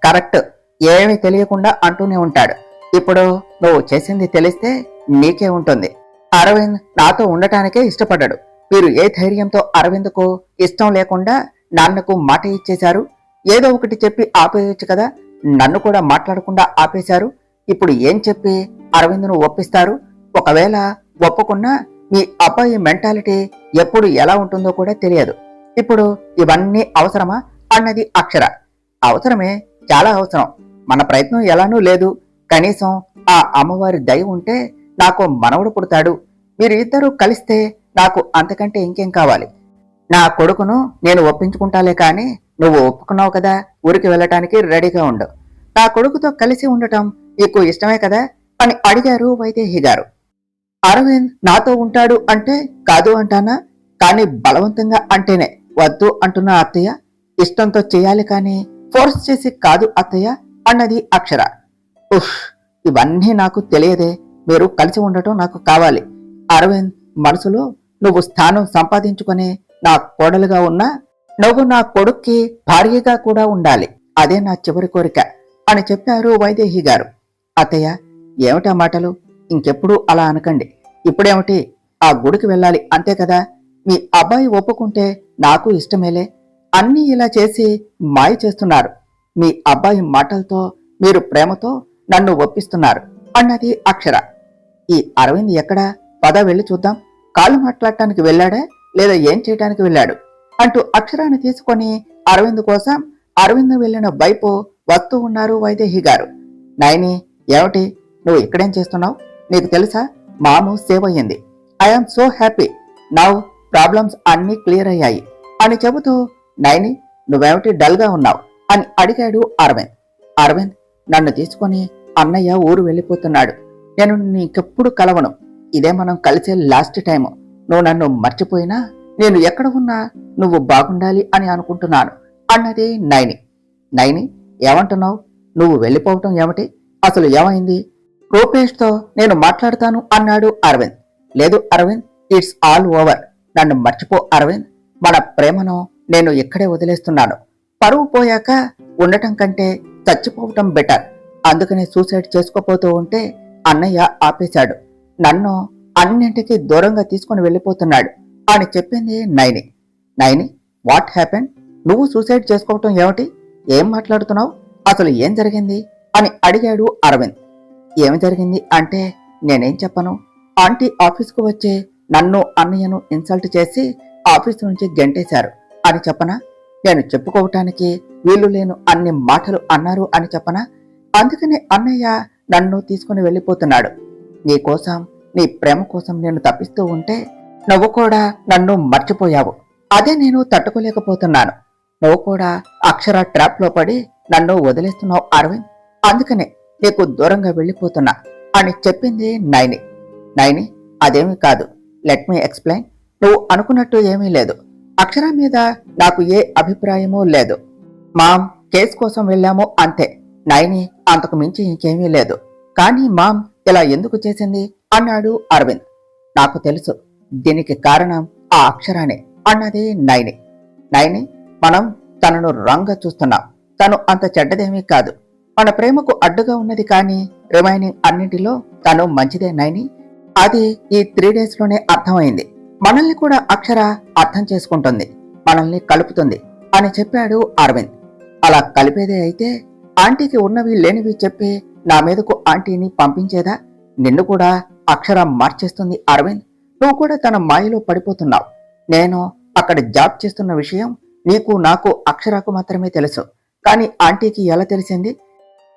కరెక్ట్, ఏమీ తెలియకుండా అంటూనే ఉంటాడు, ఇప్పుడు నువ్వు చేసింది తెలిస్తే నీకే ఉంటుంది. అరవింద్ నాతో ఉండటానికే ఇష్టపడ్డాడు, మీరు ఏ ధైర్యంతో అరవింద్కు ఇష్టం లేకుండా నాన్నకు మాట ఇచ్చేశారు, ఏదో ఒకటి చెప్పి ఆపేయచ్చు కదా, నన్ను కూడా మాట్లాడకుండా ఆపేశారు, ఇప్పుడు ఏం చెప్పి అరవింద్ను ఒప్పిస్తారు ఒకవేళ ఒప్పుకున్నా మీ అబ్బాయి మెంటాలిటీ ఎప్పుడు ఎలా ఉంటుందో కూడా తెలియదు. ఇప్పుడు ఇవన్నీ అవసరమా అన్నది అక్షర. అవసరమే, చాలా అవసరం. మన ప్రయత్నం ఎలానూ లేదు. కనీసం ఆ అమ్మవారి దయ ఉంటే నాకు మనవడు పుడతాడు. మీరు ఇద్దరూ కలిస్తే నాకు అంతకంటే ఇంకేం కావాలి? నా కొడుకును నేను ఒప్పించుకుంటాలే కాని నువ్వు ఒప్పుకున్నావు కదా, ఊరికి వెళ్ళటానికి రెడీగా ఉండు. నా కొడుకుతో కలిసి ఉండటం నీకు ఇష్టమే కదా అని అడిగారు వైదేహి గారు. అరవింద్ నాతో ఉంటాడు అంటే కాదు అంటానా, కానీ బలవంతంగా అంటేనే వద్దు అంటున్నా అత్తయ్య. ఇష్టంతో చేయాలి కానీ ఫోర్స్ చేసి కాదు అత్తయ్య అన్నది అక్షర. ఉష్, ఇవన్నీ నాకు తెలియదే. మీరు కలిసి ఉండటం నాకు కావాలి. అరవింద్ మనసులో నువ్వు స్థానం సంపాదించుకుని నా కోడలుగా ఉన్నా నువ్వు నా కొడుక్కి భార్యగా కూడా ఉండాలి. అదే నా చివరి కోరిక అని చెప్పారు వైదేహి గారు. అత్తయ్య, ఏమిటా మాటలు? ఇంకెప్పుడు అలా అనకండి. ఇప్పుడేమిటి, ఆ గుడికి వెళ్ళాలి అంతే కదా. మీ అబ్బాయి ఒప్పుకుంటే నాకు ఇష్టమేలే. అన్నీ ఇలా చేసి మాయ చేస్తున్నారు. మీ అబ్బాయి మాటలతో మీరు ప్రేమతో నన్ను ఒప్పిస్తున్నారు అన్నది అక్షర. ఈ అరవింద్ ఎక్కడా? పద వెళ్ళి చూద్దాం. కాళ్ళు మాట్లాడటానికి వెళ్ళాడా లేదా ఏం చేయటానికి వెళ్ళాడు అంటూ అక్షరాన్ని తీసుకొని అరవింద్ కోసం అరవింద్ వెళ్ళిన వైపు వస్తూ ఉన్నారు వైదేహి గారు. నైని, ఏమిటి నువ్వు ఇక్కడేం చేస్తున్నావు? నీకు తెలుసా, మాము సేవ్ అయ్యింది. I am so happy. Now problems అన్నీ క్లియర్ అయ్యాయి అని చెబుతూ, నైని నువ్వేమిటి డల్గా ఉన్నావు అని అడిగాడు అరవింద్. అరవింద్, నన్ను తీసుకొని అన్నయ్య ఊరు వెళ్ళిపోతున్నాడు. నేను నీకెప్పుడు కలవను. ఇదే మనం కలిసే లాస్ట్ టైము. నువ్వు నన్ను మర్చిపోయినా నేను ఎక్కడ ఉన్నా నువ్వు బాగుండాలి అని అనుకుంటున్నాను అన్నది నైని. నైని, ఏమంటున్నావు? నువ్వు వెళ్ళిపోవటం ఏమిటి? అసలు ఏమైంది? రూపేష్తో నేను మాట్లాడతాను అన్నాడు అరవింద్. లేదు అరవింద్, ఇట్స్ ఆల్ ఓవర్. నన్ను మర్చిపో అరవింద్. మన ప్రేమను నేను ఇక్కడే వదిలేస్తున్నాను. పరువు పోయాక ఉండటం కంటే చచ్చిపోవటం బెటర్. అందుకనే సూసైడ్ చేసుకోపోతూ ఉంటే అన్నయ్య ఆపేశాడు. నన్ను అన్నింటికీ దూరంగా తీసుకుని వెళ్ళిపోతున్నాడు అని చెప్పింది నైని. Naini, what happen? నువ్వు సూసైడ్ చేసుకోవటం ఏమిటి? ఏం మాట్లాడుతున్నావు? అసలు ఏం జరిగింది అని అడిగాడు అరవింద్. ఏమి జరిగింది అంటే నేనేం చెప్పను. ఆంటీ ఆఫీస్కు వచ్చి నన్ను అన్నయ్యను ఇన్సల్ట్ చేసి ఆఫీసు నుంచి గెంటేశారు అని చెప్పనా? నేను చెప్పుకోవటానికి వీలు లేను అన్ని మాటలు అన్నారు అని చెప్పనా? అందుకనే అన్నయ్య నన్ను తీసుకుని వెళ్ళిపోతున్నాడు. నీకోసం, నీ ప్రేమ కోసం నేను తప్పిస్తూ ఉంటే నువ్వు కూడా నన్ను మర్చిపోయావు. అదే నేను తట్టుకోలేకపోతున్నాను. నువ్వు కూడా అక్షర ట్రాప్ లో పడి నన్ను వదిలేస్తున్నావు అరవింద్. అందుకనే నీకు దూరంగా వెళ్ళిపోతున్నా అని చెప్పింది నైని. నైని, అదేమీ కాదు. Let me explain. నువ్వు అనుకున్నట్టు ఏమీ లేదు. అక్షర మీద నాకు ఏ అభిప్రాయమూ లేదు. మామ్ కేసు కోసం వెళ్ళాము అంతే. నైని, అంతకు మించి ఇంకేమీ లేదు. కానీ మామ్ ఇలా ఎందుకు చేసింది అన్నాడు అరవింద్. నాకు తెలుసు, దీనికి కారణం ఆ అక్షరానే అన్నది నైని. నైని, మనం తనను రాంగ్గా చూస్తున్నాం. తను అంత చెడ్డదేమీ కాదు. మన ప్రేమకు అడ్డుగా ఉన్నది కానీ రిమైనింగ్ అన్నింటిలో తను మంచిదే నైని. అది ఈ 3 days లోనే అర్థమైంది. మనల్ని కూడా అక్షర అర్థం చేసుకుంటుంది, మనల్ని కలుపుతుంది అని చెప్పాడు అరవింద్. అలా కలిపేదే అయితే ఆంటీకి ఉన్నవి లేనివి చెప్పి నా మీదకు ఆంటీని పంపించేదా? నిన్ను కూడా అక్షర మార్చేస్తుంది అరవింద్. నువ్వు కూడా తన మాయలో పడిపోతున్నావు. నేను అక్కడ జాబ్ చేస్తున్న విషయం నీకు, నాకు, అక్షరకు మాత్రమే తెలుసు. కానీ ఆంటీకి ఎలా తెలిసింది?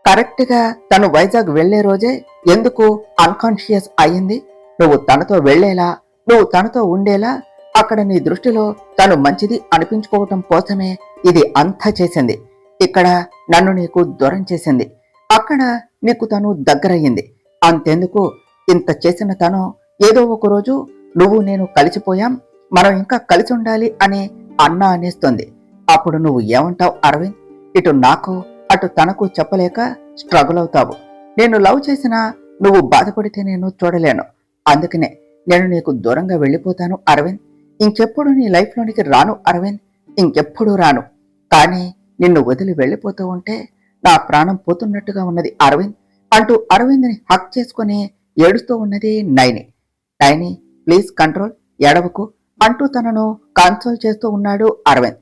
కరెక్ట్ గా తను వైజాగ్ వెళ్లే రోజే ఎందుకు అన్కాన్షియస్ అయ్యింది? నువ్వు తనతో వెళ్లేలా, నువ్వు తనతో ఉండేలా అక్కడ నీ దృష్టిలో తను మంచిది అనిపించుకోవటం కోసమే ఇది అంతా చేసింది. ఇక్కడ నన్ను నీకు దూరం చేసింది, అక్కడ నీకు తను దగ్గరయ్యింది. అంతెందుకు, ఇంత చేసిన తను ఏదో ఒక రోజు నువ్వు నేను కలిసిపోయాం, మనం ఇంకా కలిసి ఉండాలి అని అన్నా అనేస్తుంది. అప్పుడు నువ్వు ఏమంటావు అరవింద్? ఇటు నాకు అటు తనకు చెప్పలేక స్ట్రగుల్ అవుతావు. నేను లవ్ చేసినా నువ్వు బాధపడితే నేను చూడలేను. అందుకనే నేను నీకు దూరంగా వెళ్ళిపోతాను అరవింద్. ఇంకెప్పుడు నీ లైఫ్లోనికి రాను అరవింద్, ఇంకెప్పుడు రాను. కానీ నిన్ను వదిలి వెళ్ళిపోతూ ఉంటే నా ప్రాణం పోతున్నట్టుగా ఉన్నది అరవింద్ అంటూ అరవింద్ని హక్ చేసుకుని ఏడుస్తూ ఉన్నది నైని. నైని, ప్లీజ్ కంట్రోల్, ఎడవకు అంటూ తనను కన్సోల్ చేస్తూ ఉన్నాడు అరవింద్.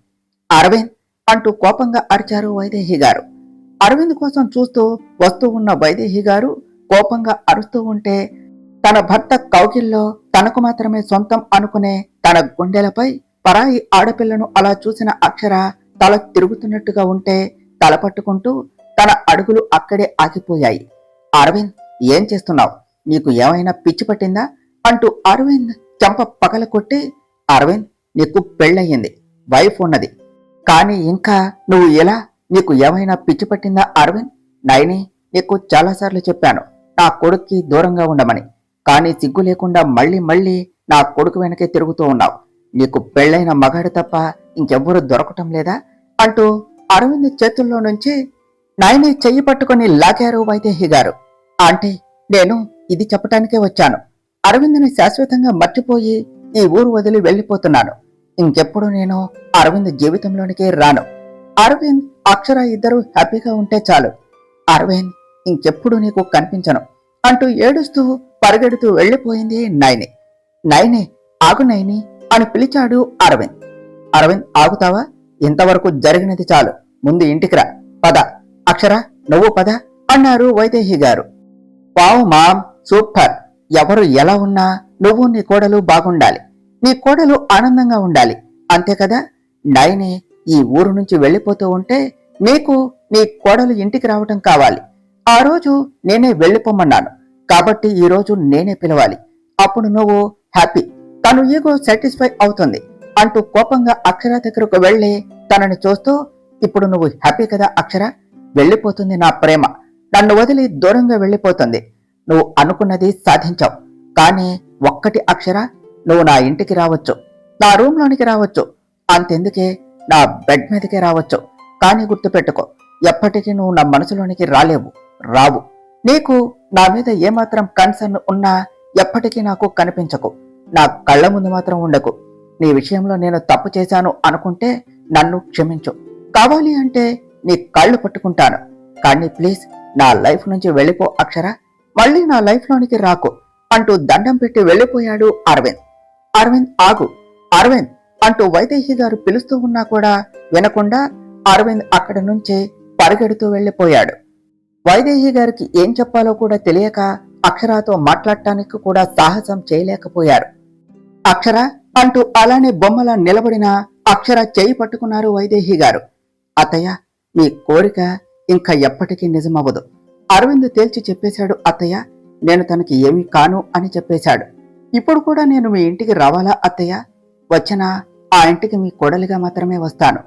అరవింద్ అంటూ కోపంగా అరిచారు వైదేహి గారు. అరవింద్ కోసం చూస్తూ వస్తూ ఉన్న వైదేహి గారు కోపంగా అరుస్తూ ఉంటే తన భర్త కౌగిల్లో తనకు మాత్రమే సొంతం అనుకునే తన గుండెలపై పరాయి ఆడపిల్లను అలా చూసిన అక్షర తల తిరుగుతున్నట్టుగా ఉంటే తల పట్టుకుంటూ తన అడుగులు అక్కడే ఆగిపోయాయి. అరవింద్, ఏం చేస్తున్నావు? నీకు ఏమైనా పిచ్చి పట్టిందా అంటూ అరవింద్ చెంప పగల కొట్టి, అరవింద్, నీకు పెళ్ళయింది, వైఫ్ ఉన్నది, కానీ ఇంకా నువ్వు ఎలా? నీకు ఏమైనా పిచ్చి పట్టిందా అరవింద్? నైని, నీకు చాలాసార్లు చెప్పాను నా కొడుక్కి దూరంగా ఉండమని, కానీ సిగ్గు లేకుండా మళ్ళీ మళ్ళీ నా కొడుకు వెనకే తిరుగుతూ ఉన్నావు. నీకు పెళ్ళైన మగాడు తప్ప ఇంకెవ్వరూ దొరకటం లేదా అంటూ అరవింద్ చేతుల్లో నుంచి నైని చెయ్యి పట్టుకుని లాగారు వైదేహి గారు. ఆంటీ, నేను ఇది చెప్పటానికే వచ్చాను. అరవింద్ని శాశ్వతంగా మర్చిపోయి ఈ ఊరు వదిలి వెళ్లిపోతున్నాను. ఇంకెప్పుడు నేను అరవింద్ జీవితంలోనికే రాను. అరవింద్, అక్షర ఇద్దరు హ్యాపీగా ఉంటే చాలు. అరవింద్, ఇంకెప్పుడు నీకు కనిపించను అంటూ ఏడుస్తూ పరిగెడుతూ వెళ్లిపోయింది నైని. నైని, ఆగు నైని అని పిలిచాడు అరవింద్. అరవింద్, ఆగుతావా? ఇంతవరకు జరిగినది చాలు, ముందు ఇంటికి రా, పద. అక్షర, నువ్వు పద అన్నారు వైదేహి గారు. Wow ma'am, super. ఎవరు ఎలా ఉన్నా నువ్వు నీ కోడలు బాగుండాలి, నీ కోడలు ఆనందంగా ఉండాలి, అంతే కదా? నైని ఈ ఊరు నుంచి వెళ్లిపోతూ ఉంటే నీకు నీ కోడలు ఇంటికి రావటం కావాలి. ఆ రోజు నేనే వెళ్లిపోమన్నాను కాబట్టి ఈ రోజు నేనే పిలవాలి. అప్పుడు నువ్వు హ్యాపీ, తను ఈగో సాటిస్ఫై అవుతుంది అంటూ కోపంగా అక్షర దగ్గరకు వెళ్లి తనని చూస్తూ, ఇప్పుడు నువ్వు హ్యాపీ కదా అక్షర? వెళ్లిపోతుంది నా ప్రేమ, నన్ను వదిలి దూరంగా వెళ్లిపోతుంది. నువ్వు అనుకున్నది సాధించావు, కానీ ఒక్కటి అక్షర, నువ్వు నా ఇంటికి రావచ్చు, నా రూమ్లోనికి రావచ్చు, అంతెందుకే నా బెడ్ మీదకే రావచ్చు, కానీ గుర్తుపెట్టుకో, ఎప్పటికీ నువ్వు నా మనసులోనికి రావు. నీకు నా మీద ఏమాత్రం కన్సర్న్ ఉన్నా ఎప్పటికీ నాకు కనిపించకు, నా కళ్ళ ముందు మాత్రం ఉండకు. నీ విషయంలో నేను తప్పు చేశాను అనుకుంటే నన్ను క్షమించు, కావాలి అంటే నీ కళ్ళు పట్టుకుంటాను, కానీ ప్లీజ్ నా లైఫ్ నుంచి వెళ్ళిపో అక్షర, మళ్ళీ నా లైఫ్ లోనికి రాకు అంటూ దండం పెట్టి వెళ్లిపోయాడు అరవింద్. అరవింద్, ఆగు అరవింద్ అంటూ వైదేహి గారు పిలుస్తూ ఉన్నా కూడా వినకుండా అరవింద్ అక్కడి నుంచి పరిగెడుతూ వెళ్లిపోయాడు. వైదేహి గారికి ఏం చెప్పాలో కూడా తెలియక అక్షరాతో మాట్లాడటానికి కూడా సాహసం చేయలేకపోయారు. అక్షర అంటూ అలానే బొమ్మలా నిలబడిన అక్షర చేయి పట్టుకున్నారు వైదేహి గారు. అత్తయ్య, మీ కోరిక ఇంకా ఎప్పటికీ నిజమవ్వదు. అరవింద్ తేల్చి చెప్పేశాడు అత్తయ్య, నేను తనకి ఏమీ కాను అని చెప్పేశాడు. ఇప్పుడు కూడా నేను మీ ఇంటికి రావాలా అత్తయ్య? వచ్చినా ఆ ఇంటికి మీ కోడలిగా మాత్రమే వస్తాను,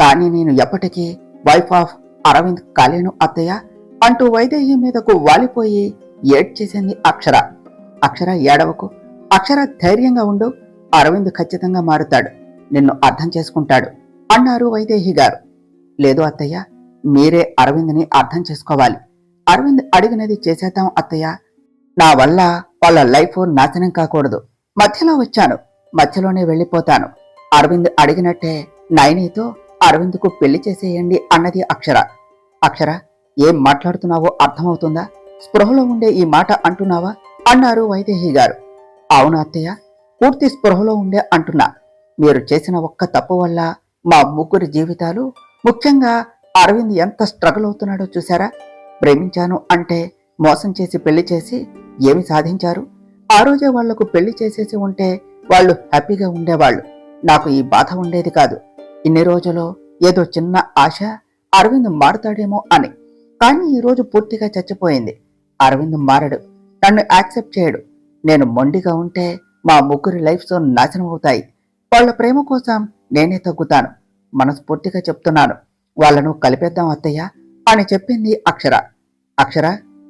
కానీ నేను ఎప్పటికీ వైఫ్ ఆఫ్ అరవింద్ కాలేను అత్తయ్య అంటూ వైదేహి మీదకు వాలిపోయి ఏడ్చేసింది అక్షర. అక్షర, ఏడవకు అక్షర, ధైర్యంగా ఉండు, అరవింద్ ఖచ్చితంగా మారుతాడు, నిన్ను అర్థం చేసుకుంటాడు అన్నారు వైదేహి గారు. లేదు అత్తయ్య, మీరే అరవింద్ని అర్థం చేసుకోవాలి. అరవింద్ అడిగినది చేసేద్దాం అత్తయ్య, నా వల్ల వాళ్ళ లైఫ్ నాశనం కాకూడదు. మధ్యలో వచ్చాను, మధ్యలోనే వెళ్లిపోతాను. అరవింద్ అడిగినట్టే నైనితో అరవింద్కు పెళ్లి చేసేయండి అన్నది అక్షర. అక్షర, ఏం మాట్లాడుతున్నావో అర్థమవుతుందా? స్పృహలో ఉండే ఈ మాట అంటున్నావా అన్నారు వైదేహి గారు. అవును అత్తయ్య, పూర్తి స్పృహలో ఉండే అంటున్నా. మీరు చేసిన ఒక్క తప్పు వల్ల మా ముగ్గురి జీవితాలు, ముఖ్యంగా అరవింద్ ఎంత స్ట్రగుల్ అవుతున్నాడో చూసారా? ప్రేమించాను అంటే మోసం చేసి పెళ్లి చేసి ఏమి సాధించారు? ఆ రోజే వాళ్లకు పెళ్లి చేసేసి ఉంటే వాళ్ళు హ్యాపీగా ఉండేవాళ్లు, నాకు ఈ బాధ ఉండేది కాదు. ఇన్ని రోజులు ఏదో చిన్న ఆశ అరవింద్ మారుతాడేమో అని, కానీ ఈరోజు పూర్తిగా చచ్చిపోయింది. అరవింద్ మారడు, నన్ను యాక్సెప్ట్ చేయడు. నేను మొండిగా ఉంటే మా ముగ్గురి లైఫ్స్ నాశనం అవుతాయి. వాళ్ల ప్రేమ కోసం నేనే తగ్గుతాను. మనస్ఫూర్తిగా చెప్తున్నాను, వాళ్లను కలిపేద్దాం అత్తయ్య అని చెప్పింది అక్షర. అక్షర,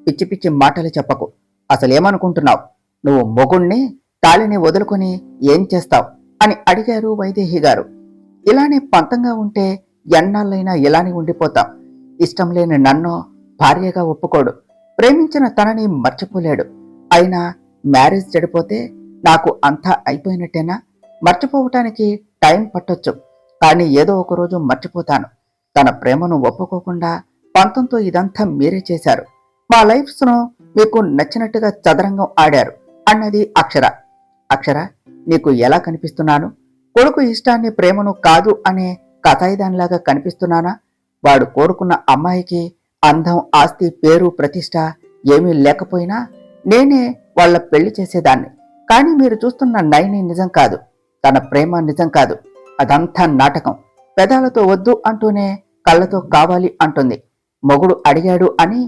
పిచ్చి పిచ్చి మాటలు చెప్పకు. అసలేమనుకుంటున్నావు? నువ్వు మొగుణ్ణి, తాళిని వదులుకొని ఏం చేస్తావు అని అడిగారు వైదేహి గారు. ఇలానే పంతంగా ఉంటే ఎన్నాళ్ళైనా ఇలానే ఉండిపోతాం. ఇష్టం లేని నన్ను భార్యగా ఒప్పుకోడు, ప్రేమించిన తనని మర్చిపోలేడు. అయినా మ్యారేజ్ చెడిపోతే నాకు అంతా అయిపోయినట్టేనా? మర్చిపోవటానికి టైం పట్టొచ్చు, కానీ ఏదో ఒకరోజు మర్చిపోతాను. తన ప్రేమను ఒప్పుకోకుండా పంతంతో ఇదంతా మీరే చేశారు. మా లైఫ్స్ను మీకు నచ్చినట్టుగా చదరంగం ఆడారు అన్నది అక్షర. అక్షర, నీకు ఎలా కనిపిస్తున్నాను? కొడుకు ఇష్టాన్ని ప్రేమను కాదు అనే కథాయిదానిలాగా కనిపిస్తున్నానా? వాడు కోరుకున్న అమ్మాయికి అందం, ఆస్తి, పేరు, ప్రతిష్ట ఏమీ లేకపోయినా నేనే వాళ్ళ పెళ్లి చేసేదాన్ని. కానీ మీరు చూస్తున్న నైని నిజం కాదు, తన ప్రేమ నిజం కాదు, అదంతా నాటకం. పెదాలతో వద్దు అంటూనే కళ్ళతో కావాలి అంటుంది. మొగుడు అడిగాడు అని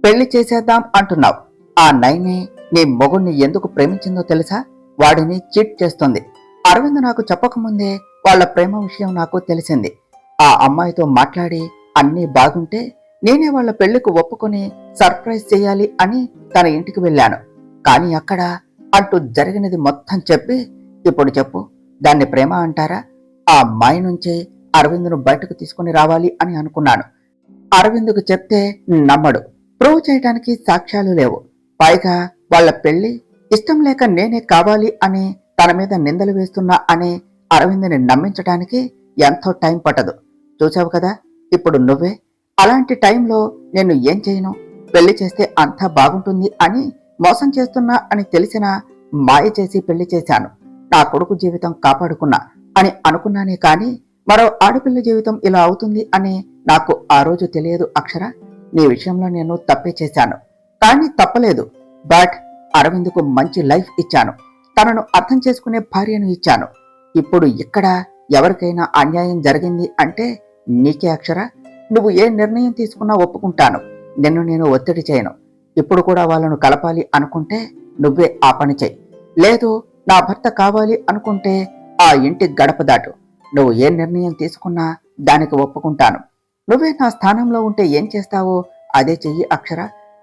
పెళ్లి చేసేద్దాం అంటున్నావు. ఆ నైని నీ మొగుడిని ఎందుకు ప్రేమించిందో తెలుసా? వాడిని చీట్ చేస్తుంది. అరవింద్ నాకు చెప్పకముందే వాళ్ళ ప్రేమ విషయం నాకు తెలిసింది. ఆ అమ్మాయితో మాట్లాడి అన్నీ బాగుంటే నేనే వాళ్ళ పెళ్లికి ఒప్పుకొని సర్ప్రైజ్ చేయాలి అని తన ఇంటికి వెళ్ళాను. కానీ అక్కడ అంటూ జరిగినది మొత్తం చెప్పి, ఇప్పుడు చెప్పు, దాన్ని ప్రేమ అంటారా? ఆ అమ్మాయి నుంచే అరవింద్ను బయటకు తీసుకుని రావాలి అని అనుకున్నాను. అరవింద్కు చెప్తే నమ్మడు, ప్రూవ్ చేయడానికి సాక్ష్యాలు లేవు. పైగా వాళ్ళ పెళ్లి ఇష్టం లేక నేనే కావాలి అని తన మీద నిందలు వేస్తున్నా అని అరవింద్ని నమ్మించడానికి ఎంతో టైం పట్టదు. చూసావు కదా ఇప్పుడు నువ్వే. అలాంటి టైంలో నేను ఏం చేయను? పెళ్లి చేస్తే అంతా బాగుంటుంది అని మోసం చేస్తున్నా అని తెలిసినా మాయ చేసి పెళ్లి చేశాను. నా కొడుకు జీవితం కాపాడుకున్నా అని అనుకున్నానే కానీ మరో ఆడపిల్ల జీవితం ఇలా అవుతుంది అని నాకు ఆ రోజు తెలియదు అక్షర. నీ విషయంలో నేను తప్పే చేశాను, కానీ తప్పలేదు. బట్ అరవింద్కు మంచి లైఫ్ ఇచ్చాను, తనను అర్థం చేసుకునే భార్యను ఇచ్చాను. ఇప్పుడు ఇక్కడ ఎవరికైనా అన్యాయం జరిగింది అంటే నీకే అక్షర. నువ్వు ఏ నిర్ణయం తీసుకున్నా ఒప్పుకుంటాను. నిన్ను నేను ఒత్తిడి చేయను. ఇప్పుడు కూడా వాళ్ళను కలపాలి అనుకుంటే నువ్వే ఆ పని చెయ్యి. లేదు నా భర్త కావాలి అనుకుంటే ఆ ఇంటి గడప దాటు. నువ్వు ఏ నిర్ణయం తీసుకున్నా దానికి ఒప్పుకుంటాను. నువ్వే నా స్థానంలో ఉంటే ఏం చేస్తావో అదే చెయ్యి అక్షర.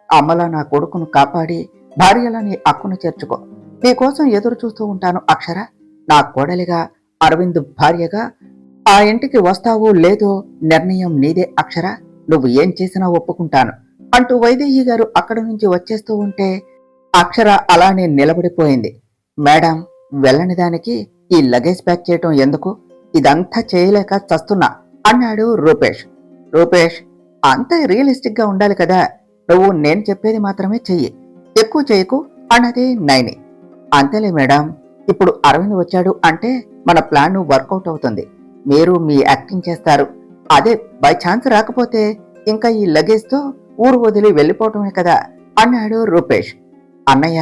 అమ్మలా నా కొడుకును కాపాడి భార్యలా నీ అక్కును చేర్చుకో. నీకోసం ఎదురు చూస్తూ ఉంటాను అక్షర. నా కోడలిగా, అరవింద్ భార్యగా ఆ ఇంటికి వస్తావో లేదో నిర్ణయం నీదే అక్షర. నువ్వు ఏం చేసినా ఒప్పుకుంటాను అంటూ వైదేహి గారు అక్కడి నుంచి వచ్చేస్తూ ఉంటే అక్షర అలానే నిలబడిపోయింది. మేడం, వెళ్ళని దానికి ఈ లగేజ్ ప్యాక్ చేయటం ఎందుకు? ఇదంతా చేయలేక చస్తున్నా అన్నాడు రూపేష్. రూపేష్, అంతా రియలిస్టిక్ గా ఉండాలి కదా. నువ్వు నేను చెప్పేది మాత్రమే చెయ్యి, ఎక్కువ చేయకు అన్నది నైని. అంతేలే మేడం, ఇప్పుడు అరవింద్ వచ్చాడు అంటే మన ప్లాన్ వర్కౌట్ అవుతుంది. మీరు మీ యాక్టింగ్ చేస్తారు. అదే బై ఛాన్స్ రాకపోతే ఇంకా ఈ లగేజ్తో ఊరు వదిలి వెళ్ళిపోవటమే కదా అన్నాడు రూపేష్. అన్నయ్య,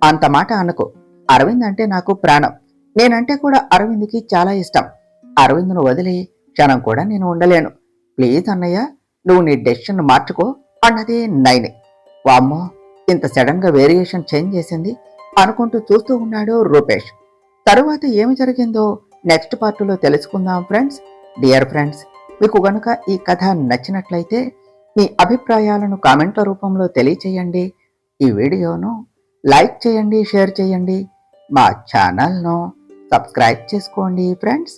అంత మాట అనకు. అరవింద్ అంటే నాకు ప్రాణం. నేనంటే కూడా అరవింద్కి చాలా ఇష్టం. అరవింద్ను వదిలి క్షణం కూడా నేను ఉండలేను. ప్లీజ్ అన్నయ్య, నువ్వు నీ డెసిషన్ మార్చుకో అన్నది నైని. వామ్మో, ఇంత సడన్ గా వేరియేషన్ చేంజ్ చేసింది అనుకుంటూ చూస్తూ ఉన్నాడు రూపేష్. తరువాత ఏమి జరిగిందో నెక్స్ట్ పార్టులో తెలుసుకుందాం ఫ్రెండ్స్. డియర్ ఫ్రెండ్స్, మీకు గనుక ఈ కథ నచ్చినట్లయితే మీ అభిప్రాయాలను కామెంట్ల రూపంలో తెలియచేయండి. ఈ వీడియోను లైక్ చేయండి, షేర్ చేయండి. మా ఛానల్ను సబ్స్క్రైబ్ చేసుకోండి ఫ్రెండ్స్.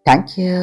Thank you.